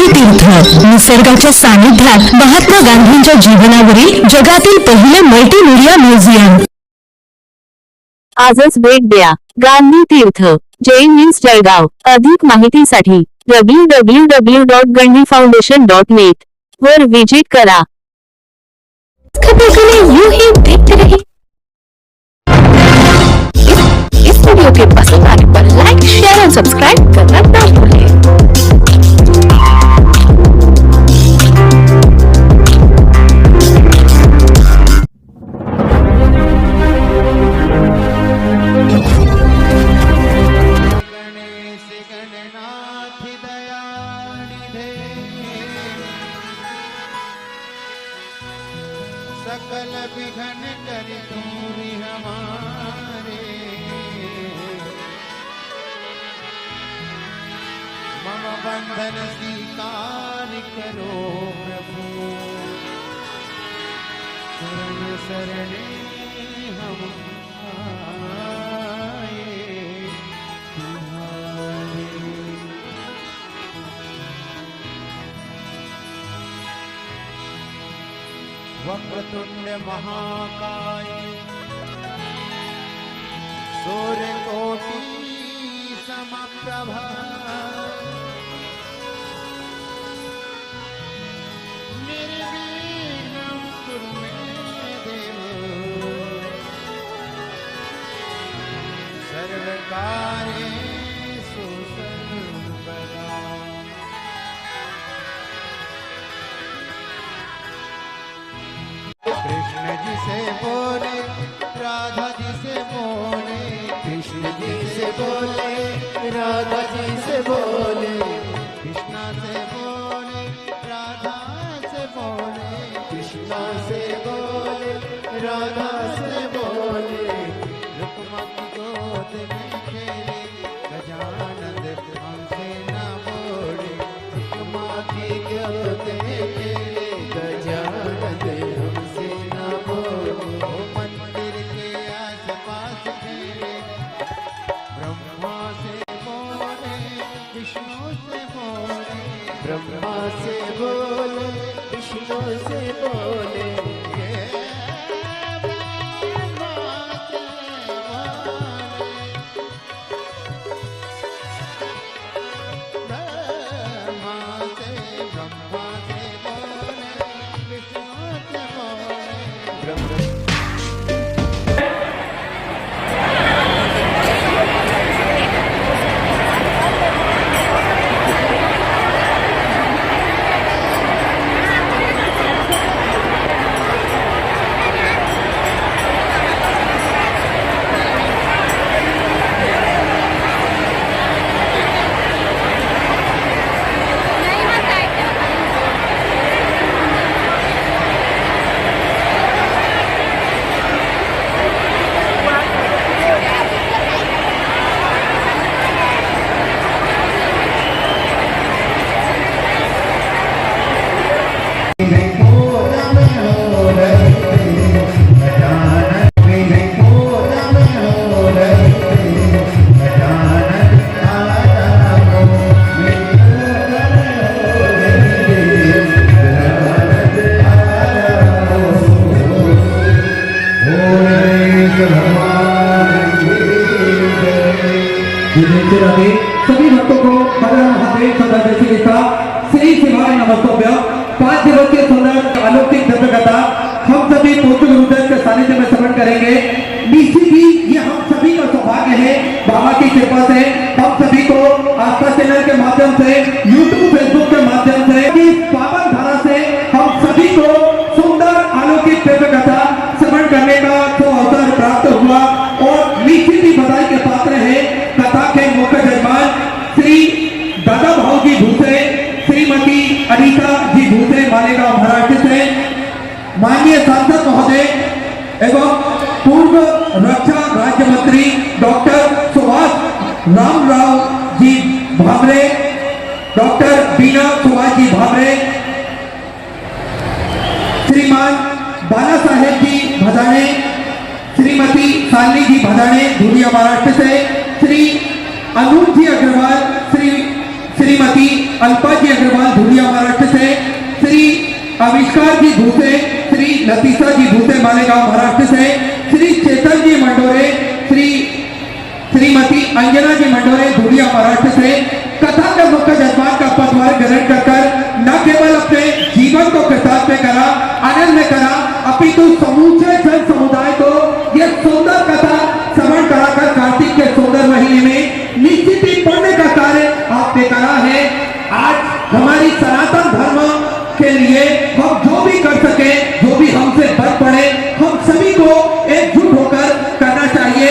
गांधी तीर्थ निसर्गाच्या सानिध्यात महात्मा गांधींच्या जीवनावरील जगातील पहिले मल्टीमीडिया म्युझियम। आजच भेट द्या गांधी तीर्थ जैन मीन्स जळगाव। अधिक माहितीसाठी www.gandhifoundation.net वर विजिट करा। खबरों के लिए यूं ही देखते रहिए। इस वीडियो के पसंद आने पर लाइक, शेयर और सब्सक्राइब करना ना भूलिए। सकल विघन कर दूरी हमारे, मम बंधन स्वीकार करो प्रभु। शरण शरणे हम आए तुम्हारे। वक्रतुंड महाकाय सूर्यकोटि समप्रभा, निर्विघ्नं कुरु मे देव। सर्वकार्येषु सर्वदा। कृष्ण जी से बोले राधा जी से बोले, कृष्ण जी से बोले राधा जी से बोले, कृष्णा से बोले राधा से बोले, कृष्णा से बोले राधा से बोले। रुक्मणी गोद में खेले गजानन हमसे न बोले, रुक्मणी गोद में खेले गजानन हमसे न बोले। मंदिर के आसपास खेले ब्रह्मा से बोले विष्णु से बोले, ब्रह्मा से बोले विष्णु से बोले। सभी भक्तों को महादेव सदा जैसी लिखा श्री शिवाय नमस्तोभ्य। 5 दिवसीय सुंदर अलौकिक दिव्य कथा हम सभी पूज्य गुरुदेव के सानिध्य में श्रवण करेंगे। निश्चित ही ये हम सभी का सौभाग्य है, बाबा की कृपा से हम सभी को आस्था चैनल के माध्यम से, यूट्यूब फेसबुक के माध्यम से, इस पावन धारा से हम सभी को सुंदर अलौकिक दिव्य कथा श्रवण करने का तो अवसर प्राप्त हुआ। और निश्चित ही बधाई के पात्र है कथा के मुख्य मेहमान श्री दादा भाव जी भूसे, श्रीमती अनीता जी भूसे मालेगांव महाराष्ट्र से, माननीय सांसद महोदय एवं पूर्व रक्षा राज्य मंत्री डॉक्टर सुभाष रामराव जी भामरे, डॉक्टर बीना सुभाष जी भामरे, श्रीमान बाला साहेब जी भदाने, श्रीमती शालिनी जी भदाने धुलिया महाराष्ट्र से, श्री अनूप जी अग्रवाल, श्रीमती अल्पा जी अग्रवाल धुलिया श्री आविष्कार जी भूसे, श्री लतीशा जी भूसे मालेगांव महाराष्ट्र से, श्री चेतन जी मंडोरे, श्रीमती अंजना जी मंडोरे धुलिया महाराष्ट्र से कथा का मुख्य जजमान का पदभार ग्रहण कर न केवल अपने जीवन को कृतार्थ में करा, आनंद में करा, अपितु समूचे जन समुदाय को यह सुंदर कथा श्रवण कराकर कार्तिक के सुंदर महीने में निश्चित ही पुण्य का कार्य आपने करा है। आज हमारी सनातन धर्म के लिए हम जो भी कर सके, जो भी हमसे बढ़ पड़े, हम सभी को एकजुट होकर करना चाहिए।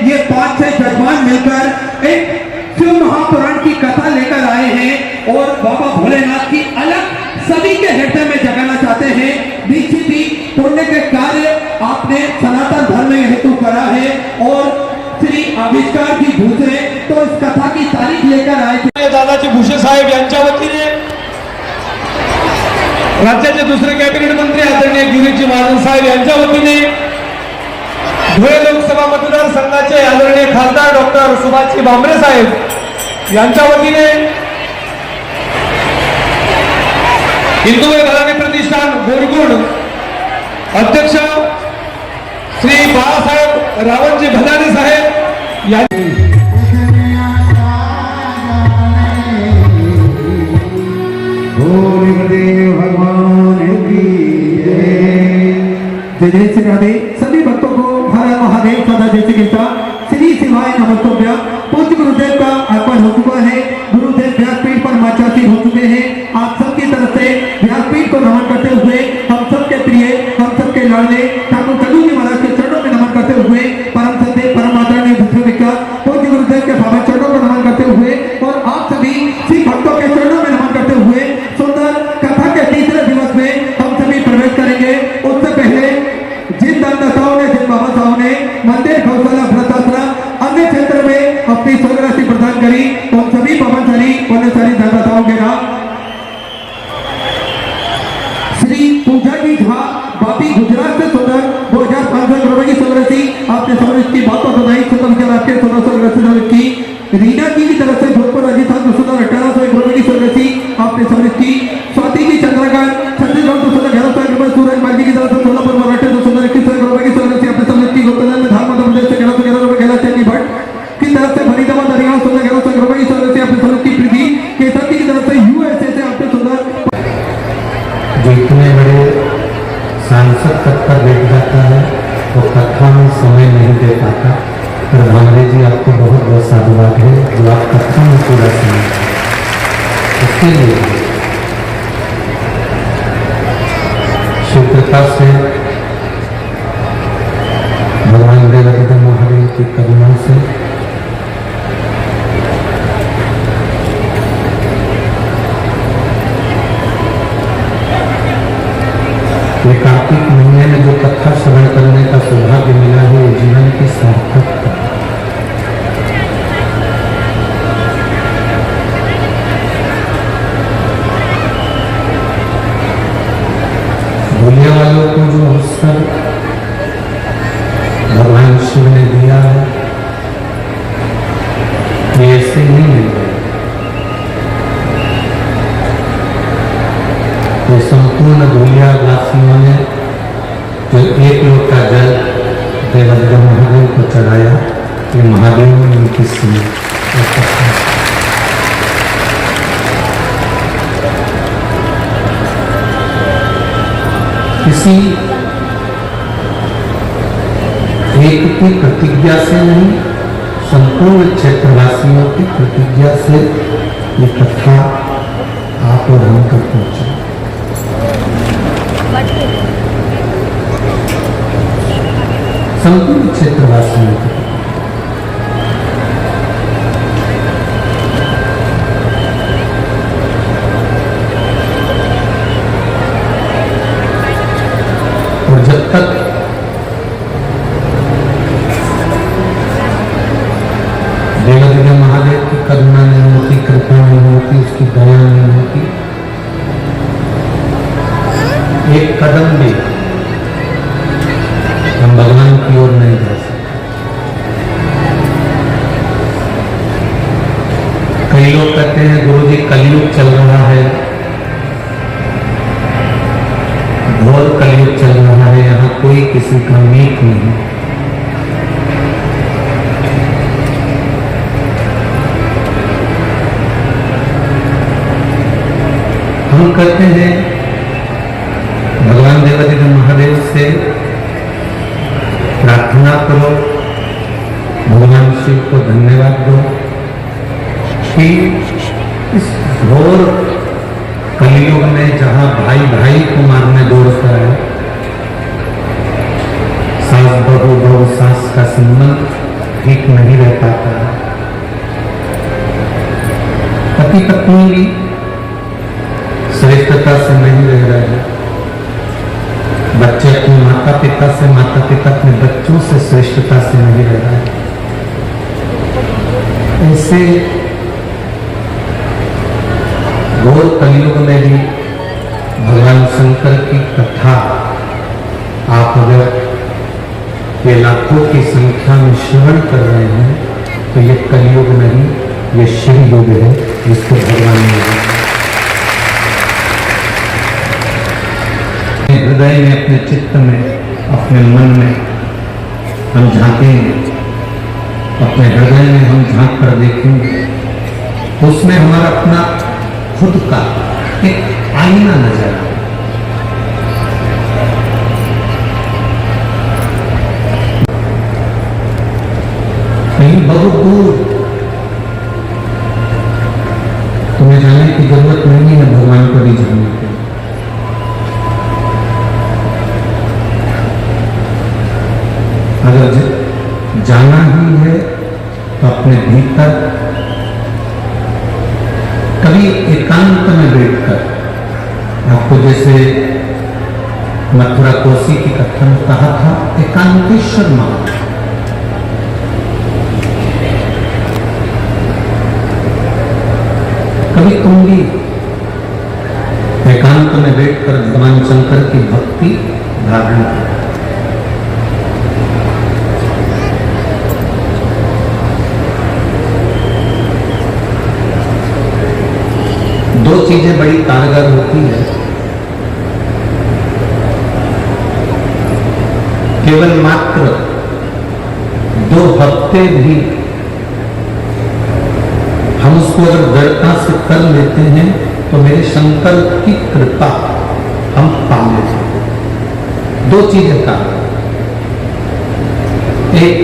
ये 5-6 जजमान मिलकर एक शिव महापुराण की कथा लेकर आए हैं और बाबा भोलेनाथ की अलग सभी के हृदय में जगाना चाहते हैं। निश्चित ही पुण्य के कार्य आपने सनातन धर्म हेतु करा है और श्री आविष्कार जी भूसे तो इस कथा की तारीख लेकर आए थे। दादाजी भुसे साहेब यांच्या वतीने राज्याचे दुसरे कॅबिनेट मंत्री आदरणीय गिरीजी महाजन साहेब यांच्या वतीने धुळे लोकसभा मतदारसंघाचे आदरणीय खासदार डॉक्टर सुभाषजी भामरे साहेब यांच्या वतीने हिंदुवय घराणे प्रतिष्ठान बोरगुड अध्यक्ष श्री बाळासाहेब रावणजी भदाणे साहेब यांनी भगवान की जय जय श्री राधे। सभी भक्तों को हर हर महादेव सदा जय श्री कृष्णा श्री शिवाय नमस्तुभ्यं। पूज्य गुरुदेव का अर्पण हो चुका है। गुरुदेव व्यासपीठ पर माचासीन हो चुके हैं। आप सबकी तरफ से व्यासपीठ को नमन करते हुए हम सबके प्रिय, हम सबके लाडले ठाकुर कल्लू जी महाराज के चरणों में नमन करते हुए परम सत्य परम आदरणीय विश्वविख्यात पूज्य गुरुदेव के पावन चरणों को नमन करते हुए और आप सभी सिख भक्तों के चरणों में नमन करते हुए सुंदर कथा के तीसरे दिवस में हम सभी प्रवेश करेंगे। उससे पहले जिन दानदाताओं ने, जिन बाबा साहब ने मंदिर, गौशाला, वृद्धाश्रम अन्य क्षेत्र में अपनी स्वर्गराशि प्रदान करी, उन सभी पवनशाली पुण्यशाली दानदाताओं के नाम श्री पूजा जी झा बापी गुजरात से सुंदर 2500 रुपए की स्वर्गराशि आपने समृद्ध की बात बताई। सुंदर आपके स्वर्गराशि की रीना जी की तरफ से भोजपुर राजस्थान में सुंदर 1801 रुपए की स्वर्गराशि आपने समृद्ध की। स्वाति जी चंद्रकांत छत्तीसगढ़ से सुंदर 1100 रुपए, सूरज बाजी की तरफ से सोलापुर महाराष्ट्र से सुंदर 2100 रुपए की स्वर्गराशि आपने समृद्ध की। गोपाल में धाम मध्य प्रदेश से 1111 रुपए गैला चंदी भट्ट की तरफ से फरीदाबाद हरियाणा सुंदर 1100 रुपए की स्वर्गराशि आपने समृद्ध की। प्रीति केसर की तरफ से यूएसए से आपने सुंदर जो इतने बड़े सांसद तक पर बैठ जाता है वो कथा में समय नहीं दे पाता। पर भामरे जी आपको बहुत बहुत साधुवाद है जो आप कथा में पूरा समय उसके लिए शिव कृपा से भगवान देवादिदेव महादेव की करुणा से ये कार्तिक महीने में जो कथा श्रवण करने का सौभाग्य मिला है वो जीवन की सार्थकता। भूलने वालों को जो अवसर भगवान शिव ने दिया है ये ऐसे नहीं मिल रहे। तो संपूर्ण दुनिया वासियों ने जो एक लोटा जल देवादिदेव महादेव को चढ़ाया, ये महादेव ने उनकी सुनी। किसी एक की प्रतिज्ञा से नहीं, संपूर्ण क्षेत्रवासियों की प्रतिज्ञा से ये कथा आप और हम तक पहुंचे। संपूर्ण क्षेत्रवासियों को और जब तक देवादिदेव महादेव की करुणा नहीं होती, कृपा नहीं होती, उसकी दया नहीं होती, एक कदम भी हम भगवान की ओर नहीं जा सकते। कई लोग कहते हैं गुरु जी कलयुग चल रहा है, किसी का मीत नहीं। हम कहते हैं भगवान देवादिदेव महादेव से प्रार्थना करो, भगवान शिव को धन्यवाद दो कि इस घोर कलयुग में जहां भाई भाई को मारने दौड़ता है, सास बहू बहू सास का संबंध ठीक नहीं रह पाता, पति पत्नी भी श्रेष्ठता से नहीं रह रहे हैं, बच्चे अपने माता पिता से, माता पिता अपने बच्चों से श्रेष्ठता से नहीं रह रहे हैं। ऐसे घोर कलयुग में भी भगवान शंकर की कथा आप अगर ये लाखों की संख्या में श्रवण कर रहे हैं तो ये कलयुग नहीं, ये शिव युग है जिसको भगवान ने हृदय में, अपने चित्त में, अपने मन में हम झांकेंगे, अपने हृदय में हम झांक कर देखेंगे तो उसमें हमारा अपना खुद का एक आईना नजर आए। कहीं बहुत दूर तुम्हें जाने की जरूरत नहीं है, भगवान को भी जानने की। अगर जाना ही है तो अपने भीतर कभी एकांत में बैठकर, आपको जैसे मथुरा कोसी की कथा में कहा था, एकांतेश्वर मां, कभी तुम भी एकांत में बैठकर भगवान शंकर की भक्ति धारण करो। दो चीजें बड़ी कारगर होती है, केवल मात्र 2 हफ्ते भी हम उसको अगर दृढ़ता से कर लेते हैं तो मेरे शंकर की कृपा हम पा लेते हैं। 2 चीजें कारगर, एक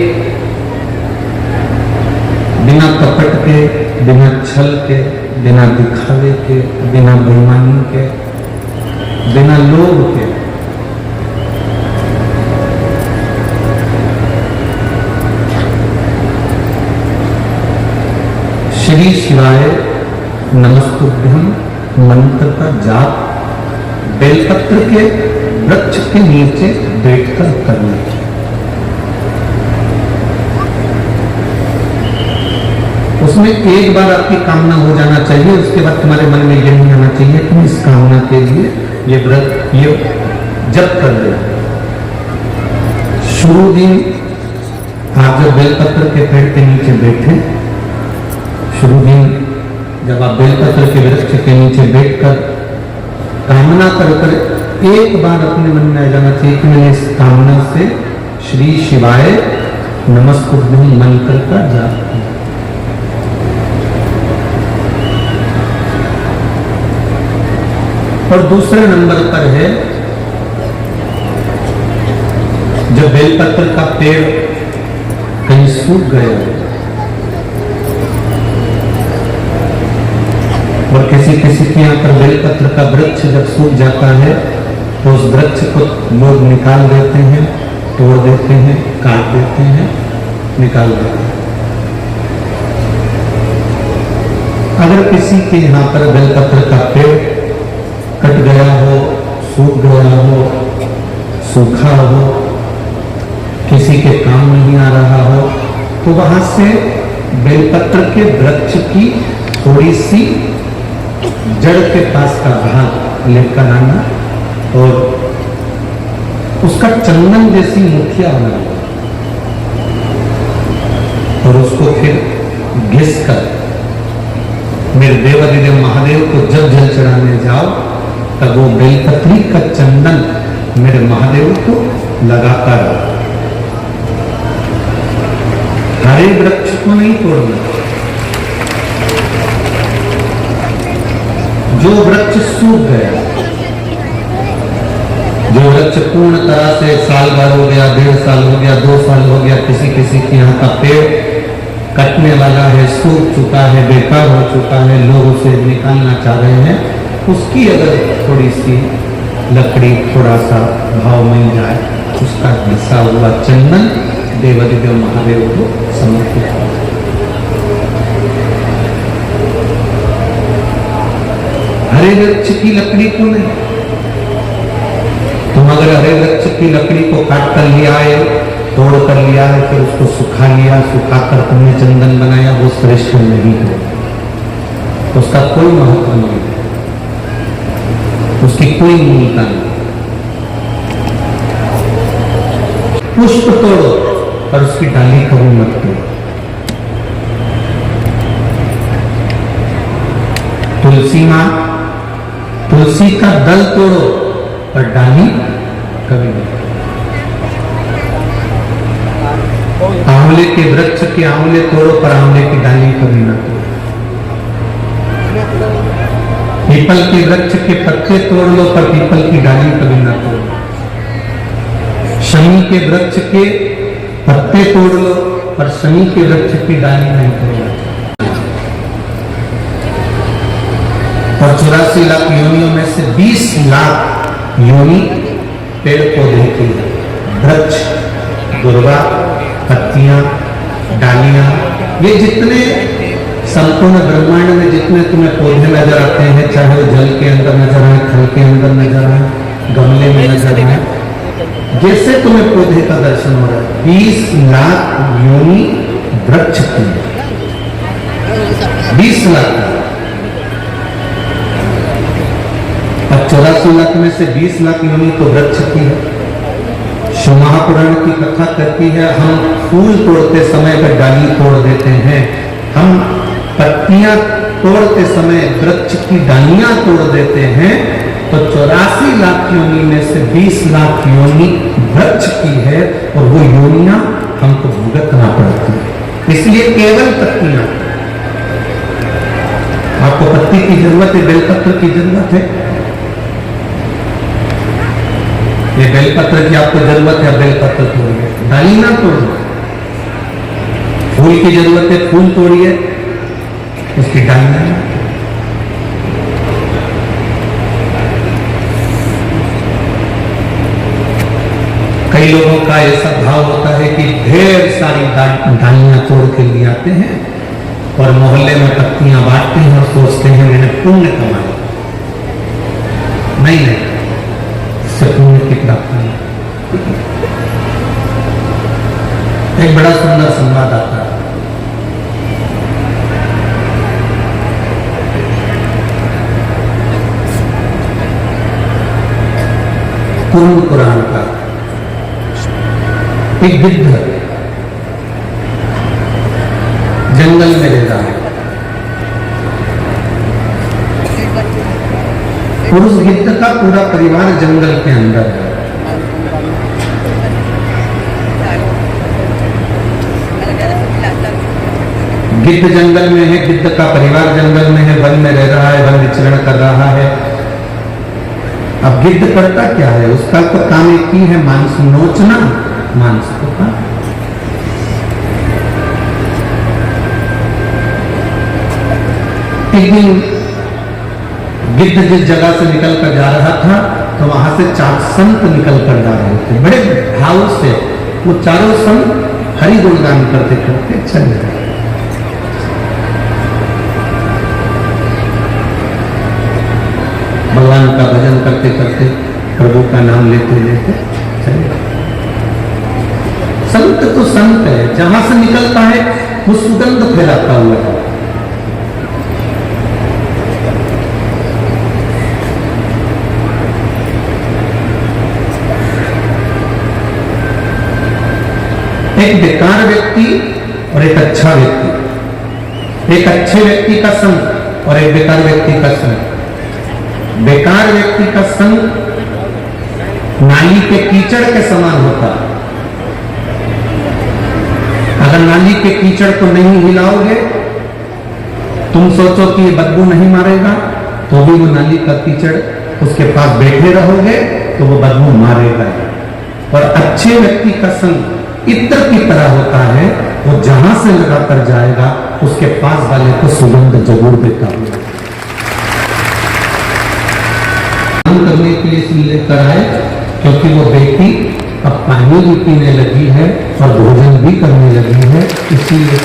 बिना कपट के, बिना छल के, बिना दिखावे के, बिना बेईमानी के, बिना लोभ के श्री शिवाय नमस्तुभ्यं मंत्र का जाप बेलपत्र के वृक्ष के नीचे बैठकर करना। उसमें एक बार आपकी कामना हो जाना चाहिए, उसके बाद तुम्हारे मन में ये नहीं आना चाहिए तुम इस कामना के लिए ये व्रत ये जप कर ले। शुरू दिन आप जब बेलपत्र के पेड़ के नीचे बैठे, शुरू दिन जब आप बेलपत्र के वृक्ष के नीचे बैठकर कामना कर एक बार अपने मन में आ जाना चाहिए कि मैंने इस कामना से श्री शिवाय नमस्तुभ्यं मंत्र का जाप किया। और दूसरे नंबर पर है जब बेलपत्र का पेड़ कहीं सूख गया और किसी के यहाँ पर बेलपत्र का वृक्ष जब सूख जाता है तो उस वृक्ष को लोग निकाल देते हैं, तोड़ देते हैं, काट देते हैं, निकाल देते हैं। अगर किसी के यहाँ पर बेलपत्र का पेड़ कट गया हो, सूख गया हो, सूखा हो, किसी के काम नहीं आ रहा हो, तो वहां से बेलपत्र के वृक्ष की थोड़ी सी जड़ के पास का भाग लेकर आना और उसका चंदन जैसी मुठिया बनाना और उसको फिर घिस कर मेरे देवादिदेव महादेव को जब जल चढ़ाने जाओ तब वो बेलपत्री का चंदन मेरे महादेव को लगाकर हरे वृक्ष को नहीं तोड़ना। जो वृक्ष सूख गया, जो वृक्ष पूर्ण तरह से साल भर हो गया, 1.5 साल हो गया, 2 साल हो गया, किसी किसी के यहाँ का पेड़ कटने वाला है, सूख चुका है, बेकार हो चुका है, लोग उसे निकालना चाह रहे हैं, उसकी अगर थोड़ी सी लकड़ी थोड़ा सा भाव मिल जाए, उसका घिसा हुआ चंदन देवादिदेव महादेव को समर्पित हो। हरे वृक्ष की लकड़ी को नहीं, तुम अगर हरे वृक्ष की लकड़ी को काट कर लिया है, तोड़ कर लिया है, फिर उसको सुखा लिया, सुखाकर तुमने चंदन बनाया, वो श्रेष्ठ नहीं है, उसका कोई महत्व नहीं, उसकी कोई मूलता नहीं। पुष्प तोड़ो और उसकी डाली कभी मत तोड़ो। तुलसी मां, तुलसी का दल तोड़ो पर डाली कभी नहीं। आंवले के वृक्ष के आंवले तोड़ो पर आंवले की डाली कभी ना तोड़ो। पीपल के वृक्ष के पत्ते तोड़ लो पर पीपल की डाली कभी ना तोड़ो। शमी के वृक्ष के पत्ते तोड़ लो पर शमी के वृक्ष की डाली नहीं तोड़ो। और 84 लाख योनियों में से 20 लाख योनि पेड़ पौधे की, वृक्ष, दुर्वा, पत्तियां, डालियां, ये जितने संपूर्ण ब्रह्मांड में जितने तुम्हें पौधे नजर आते हैं, चाहे वो जल के अंदर नजर आए, थल के अंदर नजर आए, गमले में नजर आए, जैसे तुम्हें पौधे का दर्शन हो रहा है, 20 लाख योनि वृक्ष की, 20 लाख। अब 84 लाख में से 20 लाख योनि तो वृक्ष की है। शिव महापुराण की कथा कहती है, हम फूल तोड़ते समय पर डाली तोड़ देते हैं, हम पत्तियां तोड़ते समय वृक्ष की डालियां तोड़ देते हैं, तो 84 लाख योनि में से 20 लाख योनि वृक्ष की है और वो योनियां हमको भुगतना पड़ती है। इसलिए केवल पत्तियां, आपको पत्ती की जरूरत है, बेलपत्र की जरूरत है, ये बेलपत्र की आपको जरूरत है, बेलपत्र तोड़िए, डाली ना तोड़िए। फूल की जरूरत है, फूल तोड़िए, उसकी डाली ना। कई लोगों का ऐसा भाव होता है कि ढेर सारी डालियां तोड़ के ले आते हैं और मोहल्ले में पत्तियां बांटते हैं और सोचते हैं मैंने पुण्य कमाया। नहीं नहीं, पुण्य की प्राप्ति नहीं। एक बड़ा सुंदर संवाद आता है। कुरुण पुराण का एक गिद्ध जंगल में रह रहा है और उस गिद्ध का पूरा परिवार जंगल के अंदर है। गिद्ध जंगल में है, गिद्ध का परिवार जंगल में है, वन में रह रहा है, वन विचरण कर रहा है। अब गिद्ध करता क्या है, उसका तो काम एक ही है, मांस नोचना, मांस को खा। एक दिन गिद्ध जिस जगह से निकल कर जा रहा था तो वहां से 4 संत निकल कर जा रहे थे, बड़े भाव से वो चारों संत हरि गुणगान करते करते चल रहे। भगवान का भजन करते करते, प्रभु का नाम लेते लेते चले। संत तो संत है, जहां से निकलता है वो सुगंध फैलाता हुआ है। एक बेकार व्यक्ति और एक अच्छा व्यक्ति, एक अच्छे व्यक्ति का संग और एक बेकार व्यक्ति का संग। बेकार व्यक्ति का संग नाली के कीचड़ के समान होता है। अगर नाली के कीचड़ को नहीं हिलाओगे, तुम सोचो कि ये बदबू नहीं मारेगा, तो भी वो नाली का कीचड़ उसके पास बैठे रहोगे तो वो बदबू मारेगा। और अच्छे व्यक्ति का संग इत्र की तरह होता है, वो जहां से लगाकर जाएगा उसके पास वाले को सुगंध जरूर देता होगा। करने के लिए इसलिए लेकर आए क्योंकि वो बेटी अब पानी भी पीने लगी है और भोजन भी करने लगी है, इसीलिए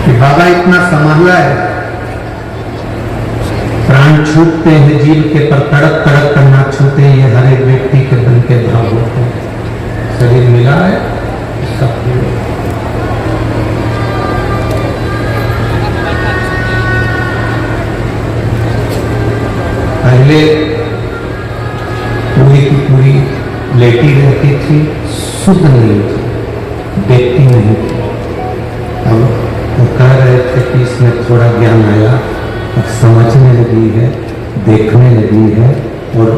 कि बाबा इतना संभाला है, प्राण छूटते हैं जीव के पर तड़प तड़प कर ना छूटे, ये हर एक व्यक्ति के मन के भाव होते हैं। शरीर मिला है इसका पहले पूरी की पूरी लेटी रहती थी, शुद्ध नहीं थी, देखती नहीं थी। अब वो कह रहे थे कि इसमें थोड़ा ज्ञान आया, अब समझने लगी है, देखने लगी है और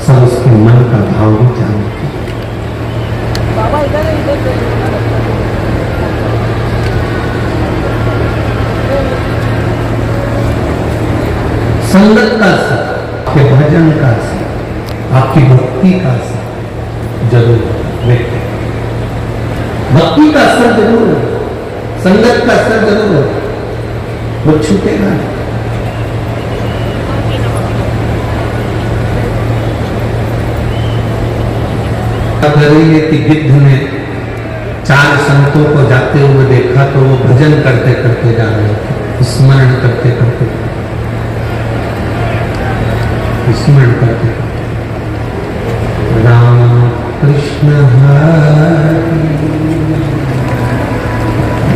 सब उसके मन का भाव भी जानती है। संगत का असर, आपके भजन का असर, आपकी भक्ति का असर जरूर व्यक्ति, भक्ति का असर जरूर है, संगत का असर जरूर है, वो छूटेगा नहीं। गिद्ध ने 4 संतों को जाते हुए देखा तो वो भजन करते करते जा रहे थे, स्मरण करते करते, स्मरण करते राम कृष्ण हरि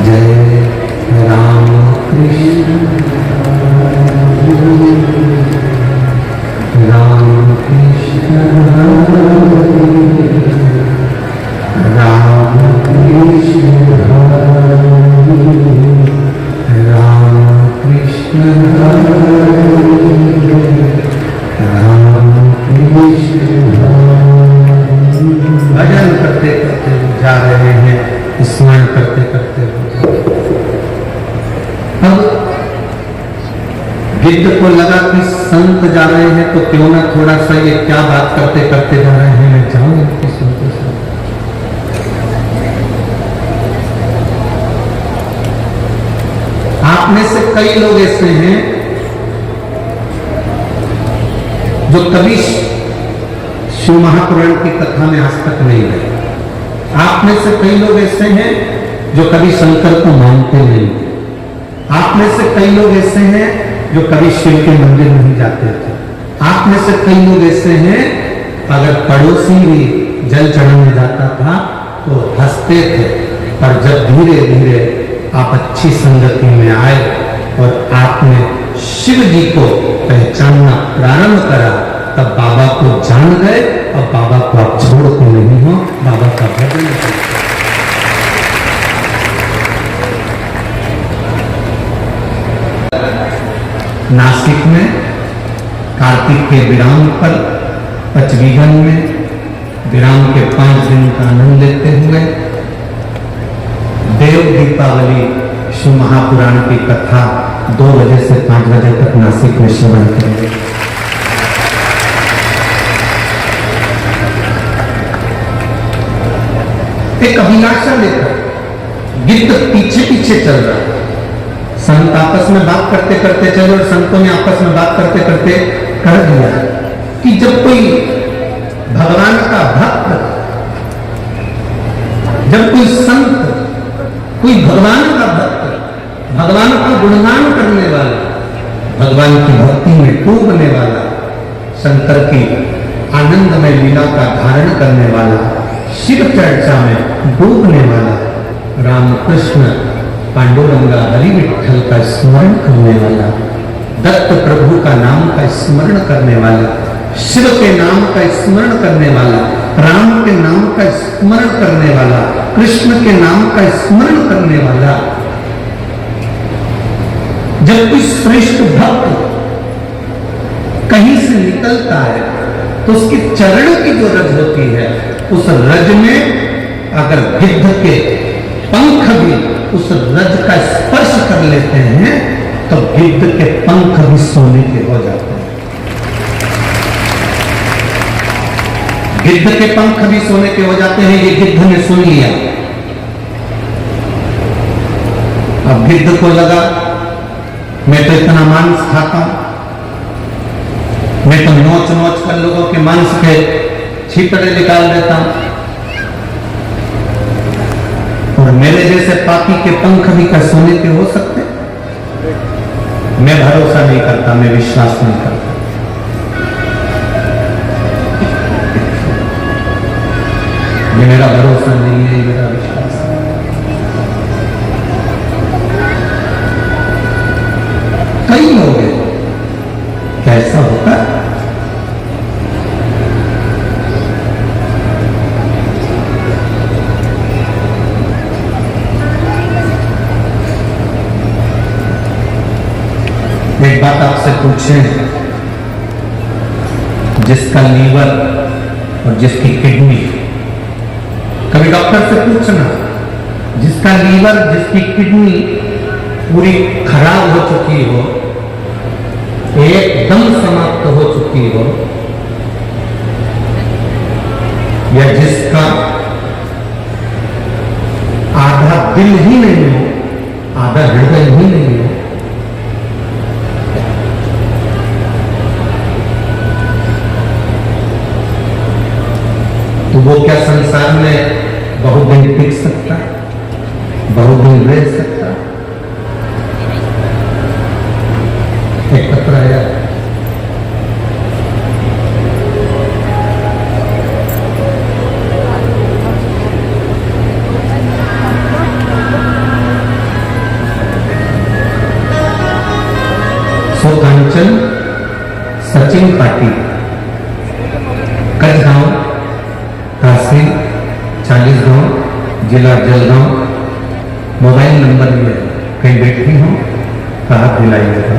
जय राम कृष्ण राम कृष्ण राम कृष्ण राम कृष्ण भजन करते करते जा रहे हैं, स्मरण करते करते। अब गिद्ध को लगा कि संत जा रहे हैं तो क्यों ना थोड़ा सा ये क्या बात करते करते जा रहे हैं, मैं जाऊं इनकी सुनते सुनते। आप में से कई लोग ऐसे हैं जो कभी शिव महापुराण की कथा में आज तक नहीं गए। आप में से कई लोग ऐसे हैं जो कभी शंकर को मानते नहीं। आप में से कई लोग ऐसे हैं जो कभी शिव के मंदिर नहीं जाते थे। आप में से कई लोग ऐसे हैं अगर पड़ोसी भी जल चढ़ाने जाता था तो हंसते थे, पर जब धीरे धीरे आप अच्छी संगति में आए और आपने शिव जी को पहचानना प्रारंभ करा, तब बाबा को जान गए और बाबा को आप छोड़ते नहीं हो, बाबा का भजन करो। नासिक में कार्तिक के विराम पर पचवीगन में विराम के 5 दिन का आनंद लेते हुए देव दीपावली शिव महापुराण की कथा 2 बजे से 5 बजे तक नासिक में श्रवण करेंगे। एक अभिलाषा लेकर गिद्ध पीछे पीछे चल रहा है। संत आपस में बात करते करते चले और संतों ने आपस में बात करते करते कह दिया कि जब कोई भगवान का भक्त, जब कोई संत, कोई भगवान का भक्त, भगवान का गुणगान करने वाला, भगवान की भक्ति में डूबने वाला, शंकर की आनंदमय लीला का धारण करने वाला, शिव चर्चा में डूबने वाला, रामकृष्ण पांडुरंगा हरि विठल का स्मरण करने वाला, दत्त प्रभु का नाम का स्मरण करने वाला, शिव के नाम का स्मरण करने वाला, राम के नाम का स्मरण करने वाला, कृष्ण के नाम का स्मरण करने वाला, जब कोई श्रेष्ठ भक्त कहीं से निकलता है तो उसके चरणों की जो रज होती है, उस रज में अगर गिद्ध के पंख भी उस रज का स्पर्श कर लेते हैं तो गिद्ध के पंख भी सोने के हो जाते हैं। गिद्ध के पंख भी सोने के हो जाते हैं। ये गिद्ध ने सुन लिया। अब गिद्ध को लगा मैं तो इतना मांस खाता हूं, मैं तो नोच नोच कर लोगों के मांस के छिपड़े निकाल देता हूं, और मेरे जैसे पापी के पंख भी क्या सोने के हो सकते? मैं भरोसा नहीं करता, मैं विश्वास नहीं करता। ये मेरा भरोसा नहीं है, मेरा विश्वास है। कई लोग हैं, क्या ऐसा होता है? एक बात आपसे पूछें, जिसका लीवर और जिसकी किडनी, कभी डॉक्टर से पूछना, जिसका लीवर जिसकी किडनी पूरी खराब हो चुकी हो, एकदम समाप्त हो चुकी हो, या जिसका आधा दिल ही नहीं हो, आधा हृदय ही नहीं हो, तो वो क्या संसार में बहुत दिन टिक सकता, बहुत दिन रह सकता? एक पत्र आया, सोकांचल सचिन पाटिल, कटगांव, तहसील 40 गांव, जिला जलगांव। मोबाइल नंबर ये है, कहीं बैठी हो तो हाथ दिलाइएगा।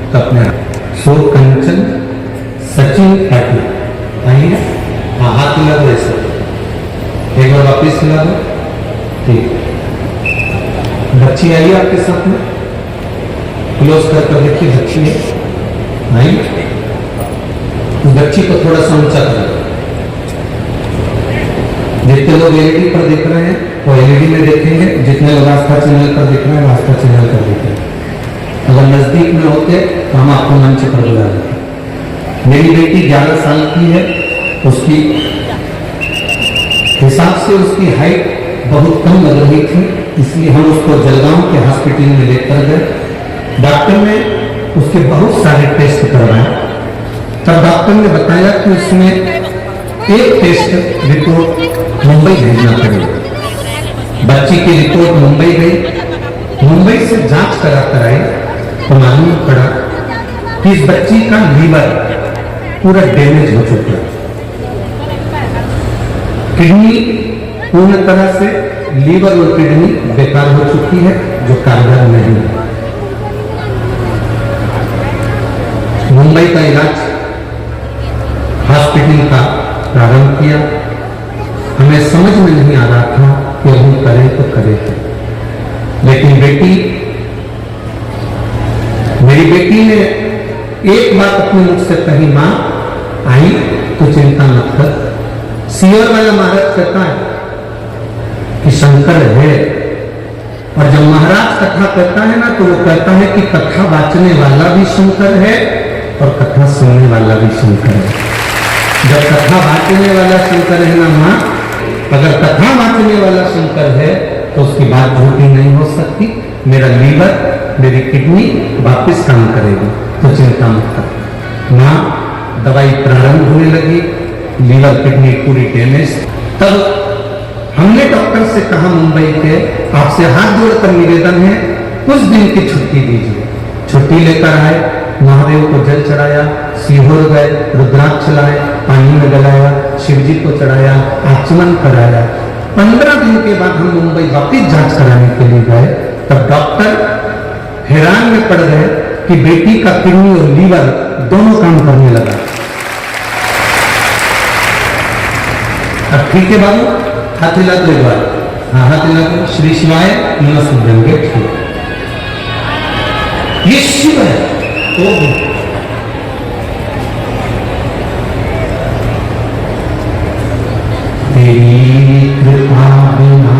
तो अपने सोकांचल सचिन पाटिल आइए, हाथ मिला दो ऐसे, एक बार वापिस मिला दो। ठीक, बच्ची आई आपके साथ में, क्लोज कर देखिए, बच्ची है आई, बच्ची को थोड़ा सा ऊंचा करो। जितने लोग एलईडी पर देख रहे हैं वो एलईडी में देखेंगे, जितने लोग आस्था चैनल पर देख रहे हैं आस्था चैनल पर देखेंगे। अगर नजदीक में होते तो हम आपको मंच पर बुला देते। मेरी बेटी 11 साल की है, उसकी हिसाब से उसकी हाइट बहुत कम लग रही थी, इसलिए हम उसको जलगांव के हॉस्पिटल में लेकर गए। डॉक्टर ने उसके बहुत सारे टेस्ट करवाए, तब डॉक्टर ने बताया कि उसमें एक टेस्ट रिपोर्ट मुंबई भेजना पड़ेगा। बच्ची की रिपोर्ट मुंबई गई, मुंबई से जांच करा कराई तो मालूम पड़ा कि इस बच्ची का लीवर पूरा डैमेज हो चुका है, किडनी पूर्ण तरह से, लीवर और किडनी बेकार हो चुकी है, जो कारगर नहीं है। मुंबई का इलाज हॉस्पिटल का प्रारंभ किया। हमें समझ में नहीं आ रहा था कि हम करें तो करें क्या, लेकिन मेरी बेटी ने एक बात अपने मुख से कही, मां आई तो चिंता मत कर। सीवर वाला महाराज कहता है कि शंकर है, और जब महाराज कथा कहता है ना तो वो कहता है कि कथा वाचने वाला भी शंकर है और कथा सुनने वाला भी शंकर है। जब कथा वाचने वाला शंकर है ना मां, अगर कथा वाचने वाला शंकर है तो उसकी बात झूठी नहीं हो सकती। मेरा लीवर, मेरी किडनी वापस काम करेगी, तो चिंता मत कर। मां दवाई प्रारंभ होने लगी, लीवर किडनी पूरी डैमेज। तब हमने डॉक्टर से कहा मुंबई के, आपसे हाथ जोड़कर निवेदन है कुछ दिन की छुट्टी दीजिए। छुट्टी लेकर आए, महादेव को जल चढ़ाया, सीहोर गए, रुद्राक्ष लाए, पानी में गलाया, शिव जी को चढ़ाया, आचमन कराया। 15 दिन के बाद हम मुंबई वापिस जांच कराने के लिए गए तब डॉक्टर हैरान में पड़ गए कि बेटी का किडनी और लीवर दोनों काम करने लगा। अब ठीक है बाबू, हाथ हिला दो एक बार। हाँ, हाथ हिला दो। श्री शिवाय नमस्तुभ्यं। ठीक, ये शिव है। ओहो, तेरी कृपा बिना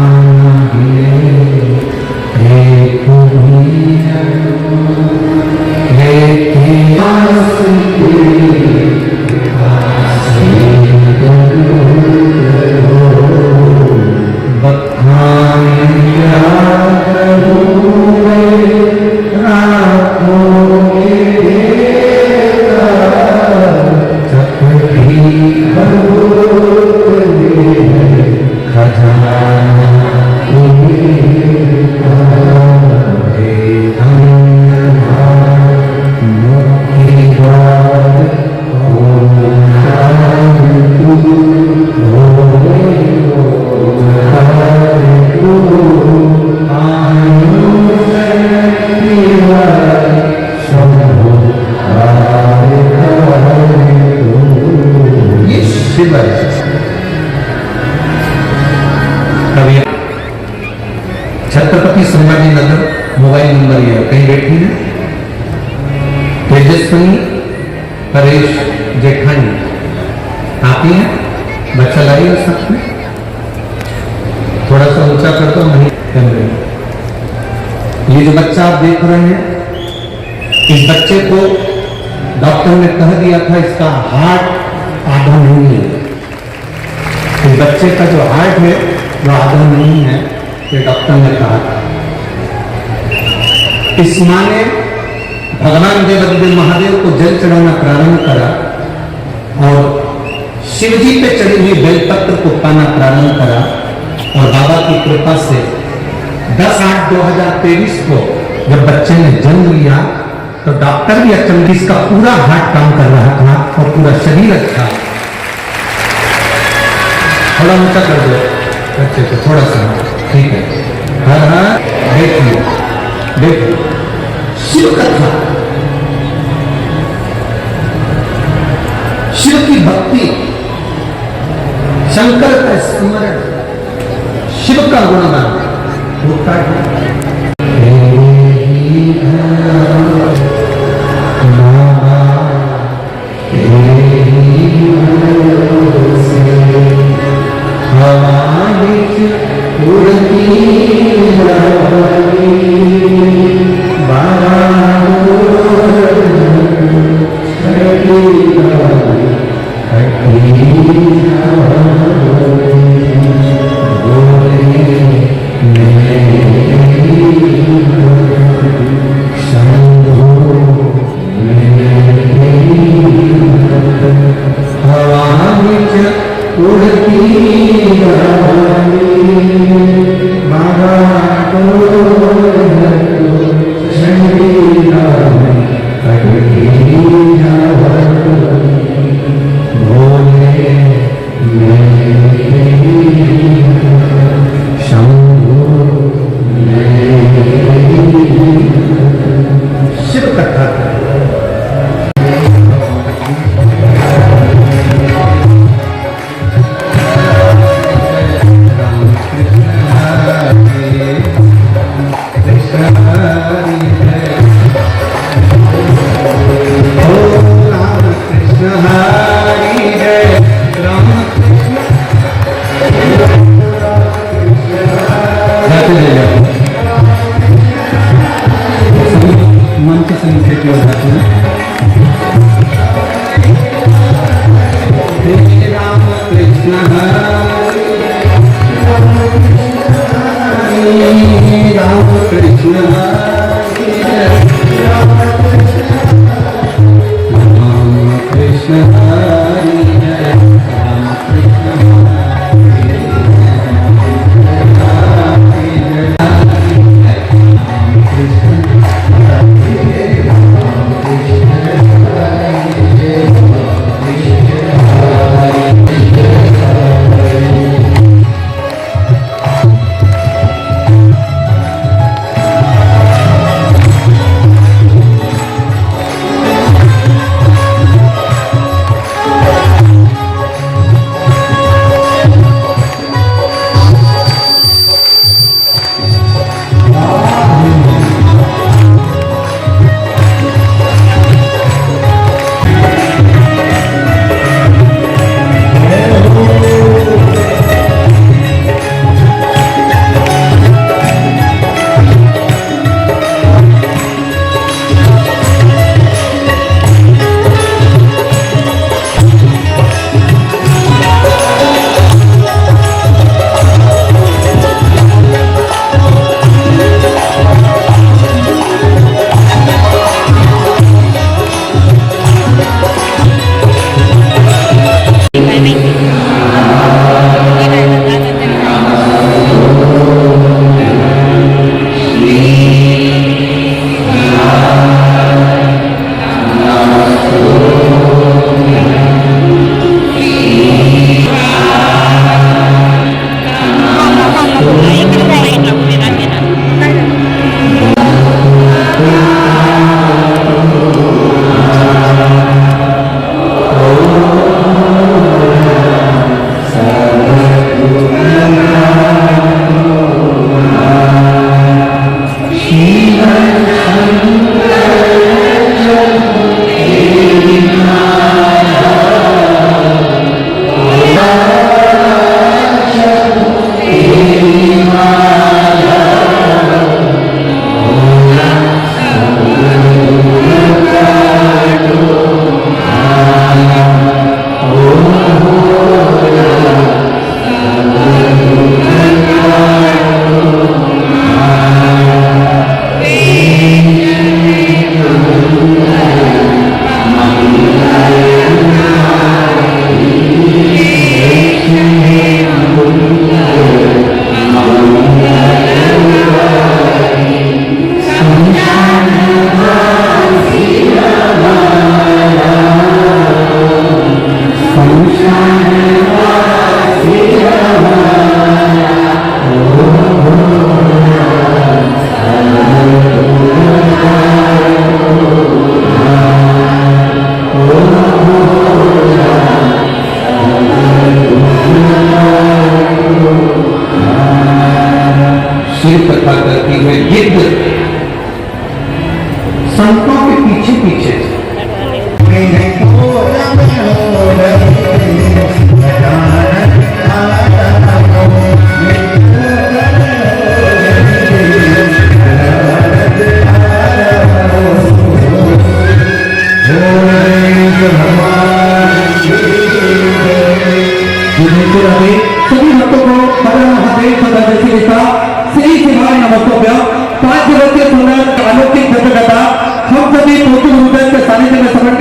छत्रपति संभाजी नगर, मोबाइल नंबर ये कहीं बैठी है तेजस्विनी परेश जेठानी, आती है। बच्चा लाइए साथ में, थोड़ा सा ऊंचा कर दो। नहीं कैमरे में। ये जो बच्चा आप देख रहे हैं, इस बच्चे को डॉक्टर ने कह दिया था इसका हार्ट आधा नहीं है। इस बच्चे का जो हार्ट है वो आधा नहीं है, ये डॉक्टर ने कहा था। इस मां ने भगवान देवादिदेव महादेव को जल चढ़ाना प्रारंभ करा और शिवजी पे चढ़ी हुई बेलपत्र को पाना प्रारंभ करा और बाबा की कृपा से 10/8/2023 को जब बच्चे ने जन्म लिया तो डॉक्टर भी अचंभित, इसका पूरा हार्ट काम कर रहा था और पूरा शरीर अच्छा। थोड़ा ऊंचा कर दो बच्चे को, थोड़ा सा, ठीक है। हर हर देखिए, देखिए शिव कथा, शिव की भक्ति, शंकर का स्मरण, शिव का गुणगान होता है।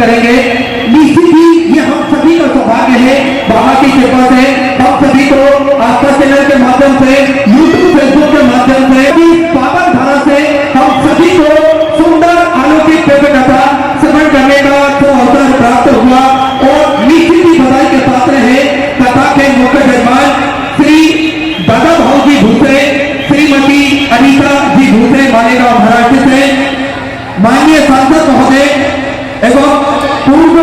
करेंगे। निश्चित ही ये हम सभी का सौभाग्य है, बाबा की कृपा से हम सभी को आस्था चैनल के माध्यम से, यूट्यूब फेसबुक के माध्यम से, इस पावन धारा से हम सभी को सुंदर अलौकिक दिव्य कथा श्रवण करने का तो अवसर प्राप्त हुआ और निश्चित ही बधाई के पात्र है कथा के मुख्य मेहमान श्री दादा भाऊ जी भूसे, श्रीमती अनीता जी भूसे मालेगांव महाराष्ट्र से, माननीय सांसद महोदय एवं पूर्व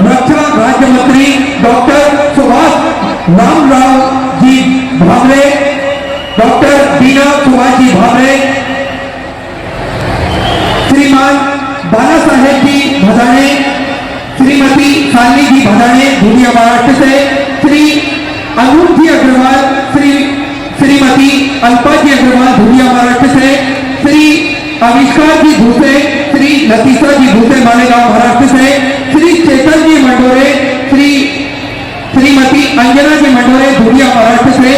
रक्षा राज्य मंत्री डॉक्टर सुभाष रामराव जी भामरे, डॉक्टर बीना सुभाष जी भामरे, श्रीमान बाला साहेब जी भदाने, श्रीमती शालिनी जी भदाने धुलिया महाराष्ट्र से, श्री अनूप जी अग्रवाल, श्रीमती अल्पा जी अग्रवाल धुलिया महाराष्ट्र से, श्री आविष्कार जी भूसे, श्री लतीशा जी भूसे मालेगांव महाराष्ट्र से, श्री चेतन जी मंडोरे, श्रीमती अंजना जी मंडोरे धुलिया महाराष्ट्र से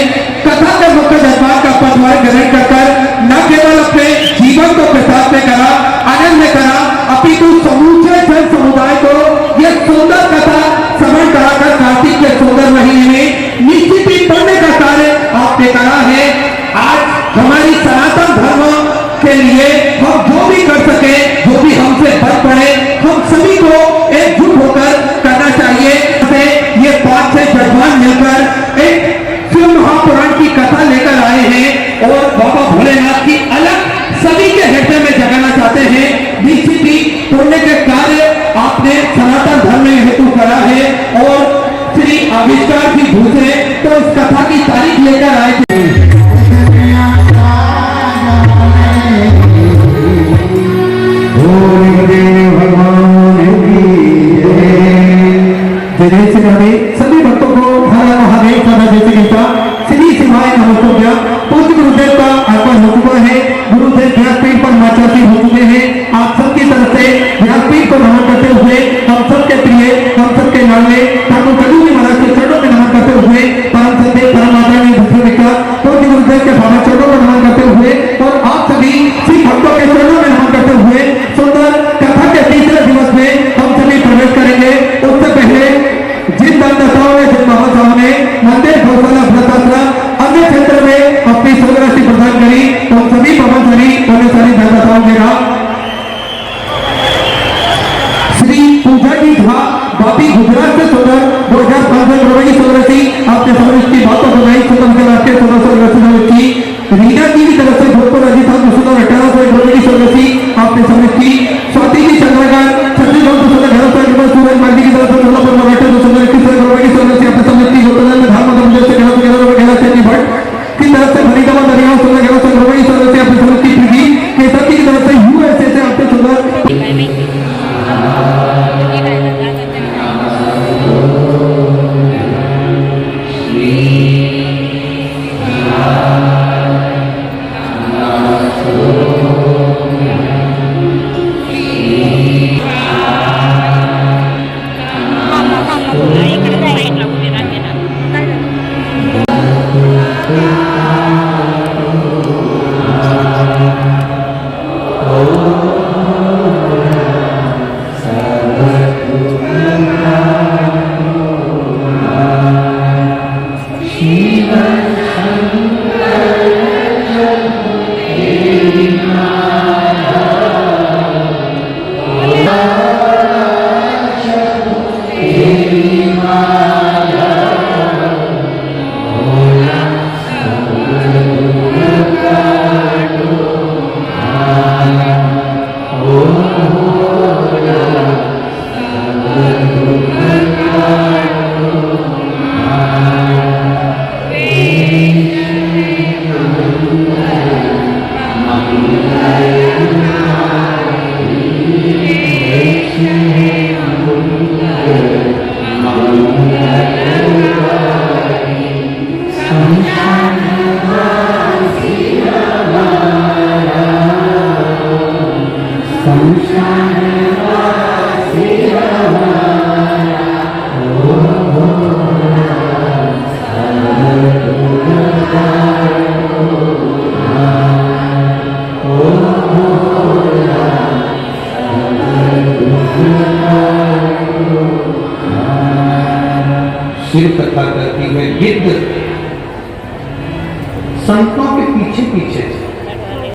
कथा के मुख्य मेहमान का पदभार ग्रहण कर न केवल अपने जीवन को प्रसाद में करा, आनंद में करा, अपितु समूचे जन समुदाय को यह सुंदर कथा श्रवण कराकर कार्तिक के सुंदर महीने में निश्चित ही पढ़ने का कार्य आपने करा है। आज हमारी सनातन धर्म के लिए हम जो भी कर सके, जो भी हमसे बढ़ पड़े, हम सभी को एकजुट होकर करना चाहिए। ये 5-6 जजमान मिलकर एक शिव महापुराण की कथा लेकर आए हैं और बाबा भोलेनाथ की अलग सभी के हृदय में जगाना चाहते हैं। निश्चित ही पुण्य के कार्य आपने सनातन धर्म में हेतु करा है और श्री आविष्कार जी भूसे तो इस कथा की तारीख लेकर आए थे। सभी भक्तों को हर महादेव का जैसे गीता श्री शिवाय नमस्तुभ्यं। पूज्य गुरुदेव का आगमन हो चुका है, गुरुदेव व्यासपीठ पर माचासी हो चुके हैं। आप सबकी तरफ से व्यासपीठ को नमन करते हुए हम सबके प्रिय, हम सबके लाडले ठाकुर कदू जी महाराज के चरणों में नमन करते हुए परम सत्य परम आदरणीय पूज्य गुरुदेव के भाव चरणों में नमन करते हुए और आप सभी सिख भक्तों के चरणों में नमन करते हुए सुंदर कथा के तीसरे दिवस में हम सभी प्रवेश करेंगे। उससे पहले जिन दाताओं ने, जिन महासाओं ने मंदिर गौशाला व्रताश्रम अन्य क्षेत्र में अपनी स्वर्गराशि प्रदान करी, उन सभी पवनशाली पुण्यशाली दाताओं के नाम श्री पूजा जी झा बापी गुजरात से सुंदर 2500 रुपए की स्वर्गराशि आपने समृद्ध की बातों बनाई, सुंदर राष्ट्रीय स्वर्गराशि रीना जी की तरफ से भोजपुर राजस्थान 1800 रुपए की स्वर्गराशि आपने समृद्ध की। स्वाति जी चंद्रगढ़ छत्तीसगढ़ को सुंदर घर से सूरज मार्गी की तरफ से सोलापुर महाराष्ट्र को सुंदर 21 रुपए की स्वर्गराशि आपने समृद्ध की। गोपाल धाम से 11 रुपए भट्ट की तरफ से फरीदाबाद हरियाणा सुंदर 11 रुपए की स्वर्गराशि आपने समृद्ध की। केसर की तरफ से यूएसए से आपने सुंदर श्री संतों के पीछे पीछे